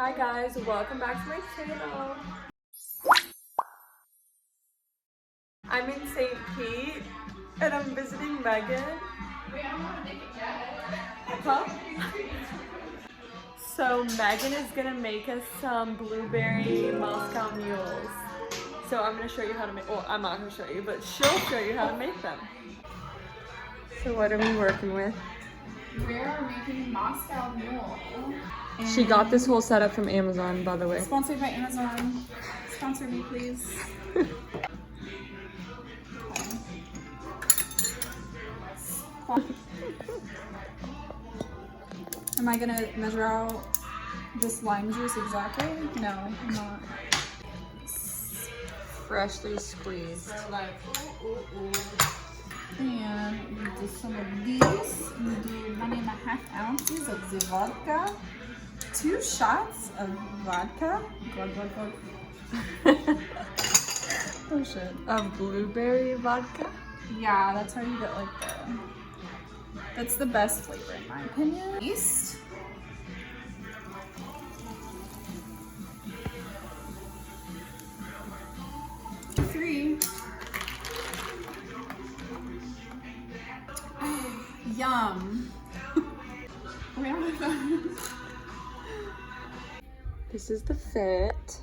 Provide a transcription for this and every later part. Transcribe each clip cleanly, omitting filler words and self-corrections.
Hi guys, welcome back to my channel. I'm in St. Pete and I'm visiting Megan. Wait, I don't want to make it yet. Huh? So Megan is gonna make us some blueberry Moscow mules. So I'm gonna show you how to make, well, I'm not gonna show you, but she'll show you how to make them. So what are we working with? We're making Moscow mule. She got this whole setup from Amazon, by the way. Sponsored by Amazon. Sponsor me, please. Am I gonna measure out this lime juice exactly? No, I'm not. Freshly squeezed. And we do some of these. We do 1.5 ounces of the vodka. 2 shots of vodka. Oh shit. Of blueberry vodka? Yeah, that's how you get like that's the best flavor in my opinion. Yeast. Three. Yum. We don't have that. This is the fit.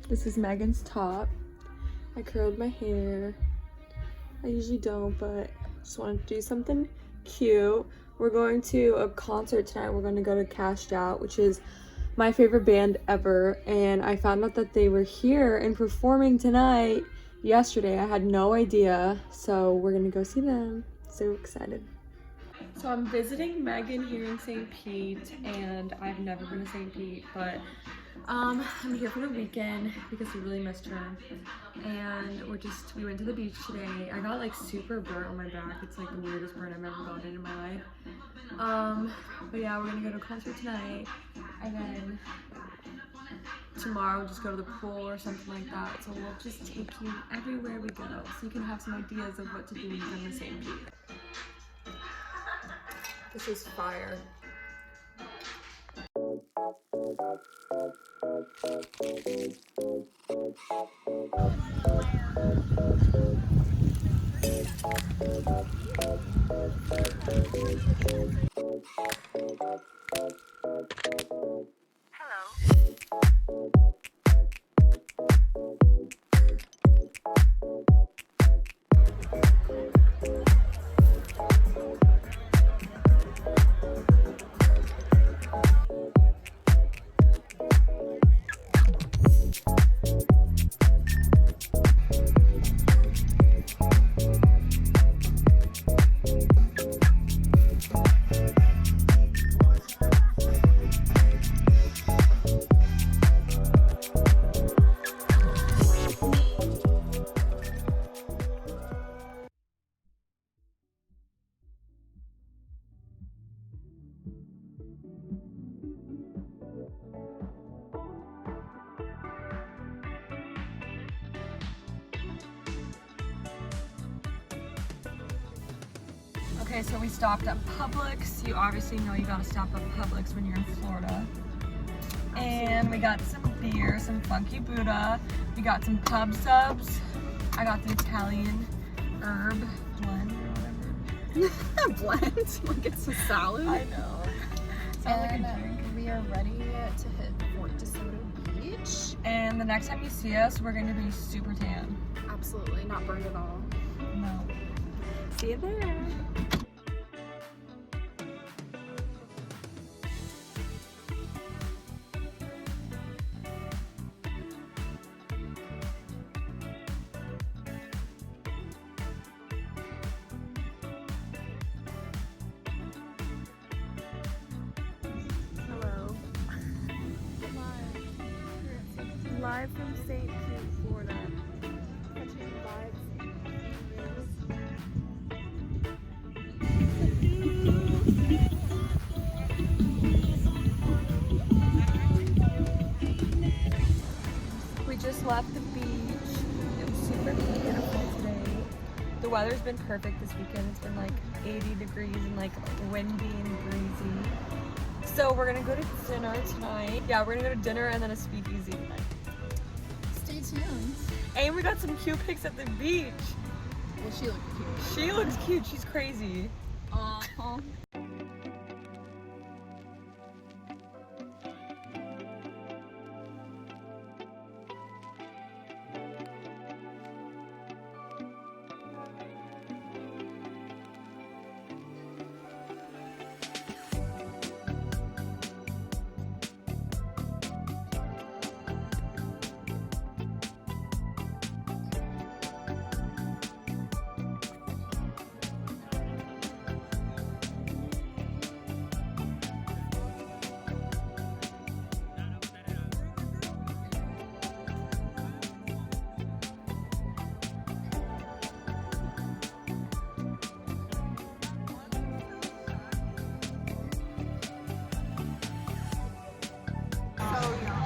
This is Megan's top. I curled my hair. I usually don't, but just wanted to do something cute. We're going to a concert tonight. We're going to go to Cashed Out, which is my favorite band ever. And I found out that they were here and performing tonight yesterday. I had no idea. So we're going to go see them. So excited. So I'm visiting Megan here in St. Pete, and I've never been to St. Pete, but I'm here for the weekend because we really missed her. And we went to the beach today. I got like super burnt on my back. It's like the weirdest burn I've ever gotten in my life. But yeah, we're gonna go to a concert tonight, and then tomorrow we'll just go to the pool or something like that. So we'll just take you everywhere we go, so you can have some ideas of what to do when you come to St. Pete. This is fire. Okay, so we stopped at Publix. You obviously know you gotta stop at Publix when you're in Florida. And we got some beer, some Funky Buddha. We got some pub subs. I got the Italian herb blend or whatever. Blend? Like it's a salad? I know. Sounds like a drink. We are ready to hit Fort Desoto Beach. And the next time you see us, we're gonna be super tan. Absolutely, not burned at all. No. See you there. Live from St. Pete, Florida. Catching vibes. We just left the beach. It was super beautiful today. The weather's been perfect this weekend. It's been like 80 degrees and like windy and breezy. So we're gonna go to dinner tonight. Yeah, we're gonna go to dinner and then a speakeasy tonight. Stay tuned. And we got some cute pics at the beach. Well, she looks cute. She looks cute. She's crazy. Uh-huh.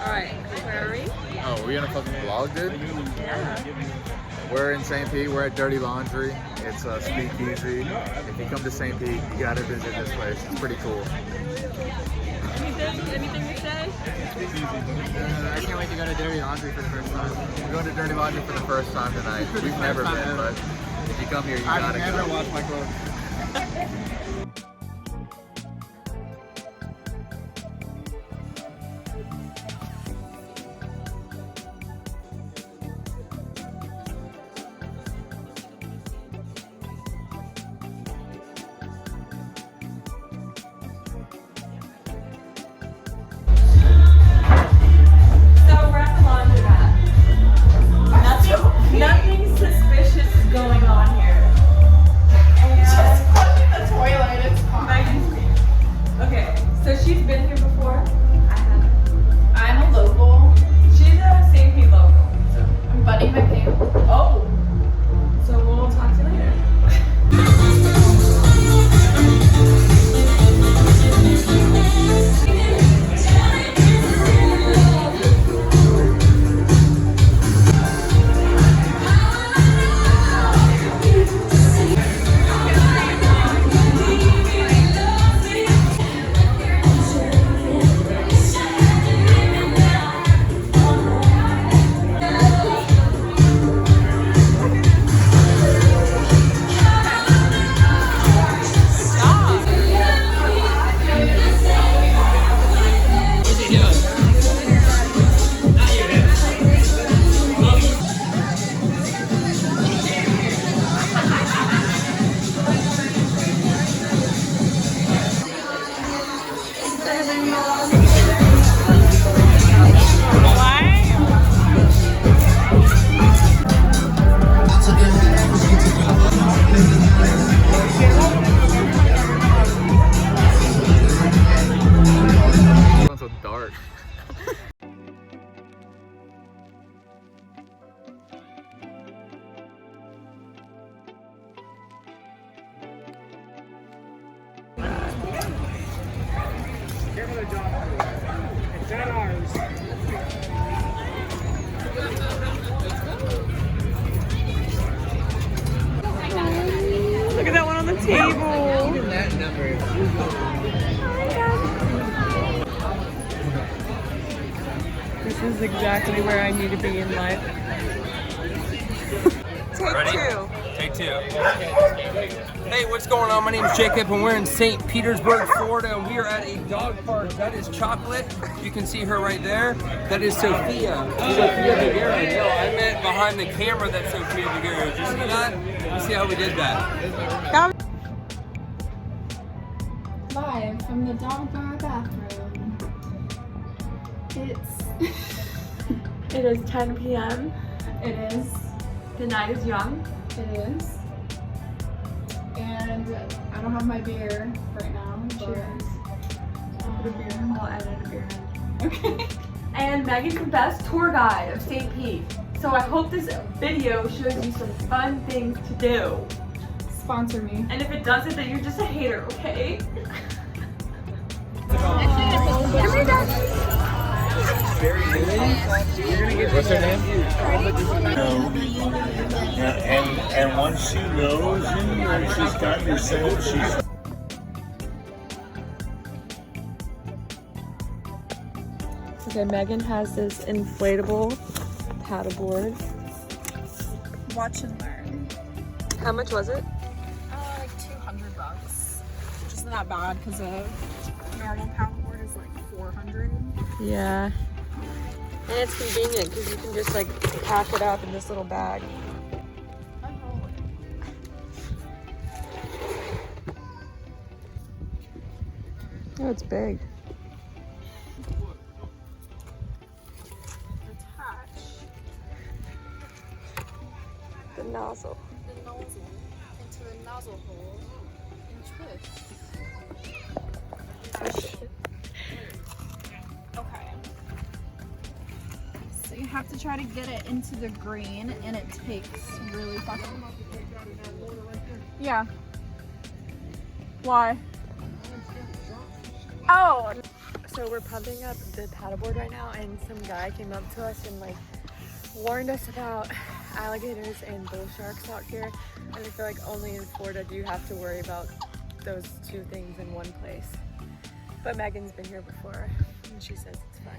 Alright, where are we? Oh, we in a fucking vlog, dude? Yeah. We're in St. Pete. We're at Dirty Laundry. It's a speakeasy. If you come to St. Pete, you gotta visit this place. It's pretty cool. Anything to say? I can't wait to go to Dirty Laundry for the first time. We're going to Dirty Laundry for the first time tonight. We've never been, but if you come here, you gotta go. I've never washed my clothes. Nothing suspicious is going on here. Just flushing the toilet. It's fine. Okay, so she's been here before. I haven't. I'm a local. She's a St. Pete local. I'm butting my pants. Oh, so we'll talk to you later. So dark. Look at that one on the table. Look at that number. This is exactly where I need to be in life. Take Ready? two. Take two. Hey, what's going on? My name is Jacob and we're in St. Petersburg, Florida, and we are at a dog park. That is Chocolate. You can see her right there. That is Sophia. Sophia Vergara. No, I meant behind the camera that's Sophia Vergara. Did you see that? You see how we did that? Live from the dog bar bathroom. It is 10 p.m. It is. The night is young. It is. And I don't have my beer right now. Cheers. Put a beer. I'll edit a beer in. Okay. And Megan Confess, tour guide of St. Pete. So I hope this video shows you some fun things to do. Sponsor me. And if it doesn't, then you're just a hater, okay? What's her name? And once she knows you and she's got yourself, she's Okay, Megan has this inflatable paddleboard. Watch and learn. How much was it? Like $200, which isn't that bad because a normal paddleboard is like $400. Yeah. And it's convenient because you can just like pack it up in this little bag. Oh, it's big. Attach The nozzle. the nozzle into the nozzle hole and twist. Okay. So you have to try to get it into the green, and it takes really fucking. Yeah. Why? Oh. So we're pumping up the paddleboard right now, and some guy came up to us and like warned us about alligators and bull sharks out here. And I feel like only in Florida do you have to worry about those two things in one place. But Megan's been here before, and she says it's fine.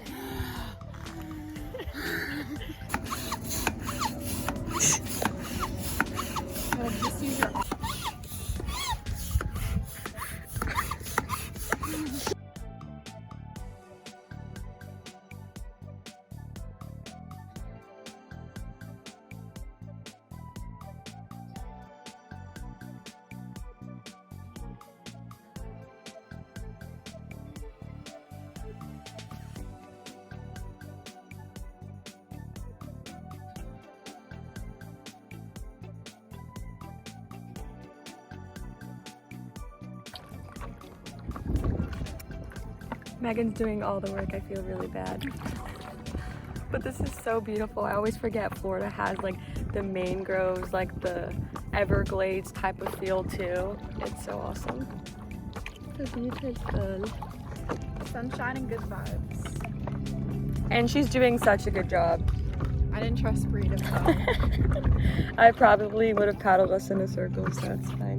Just use your. Megan's doing all the work. I feel really bad. But this is so beautiful. I always forget Florida has like the mangroves, like the Everglades type of feel too. It's so awesome. So beautiful. Sunshine and good vibes. And she's doing such a good job. I didn't trust Bree to paddle. I probably would have paddled us in a circle, so that's fine.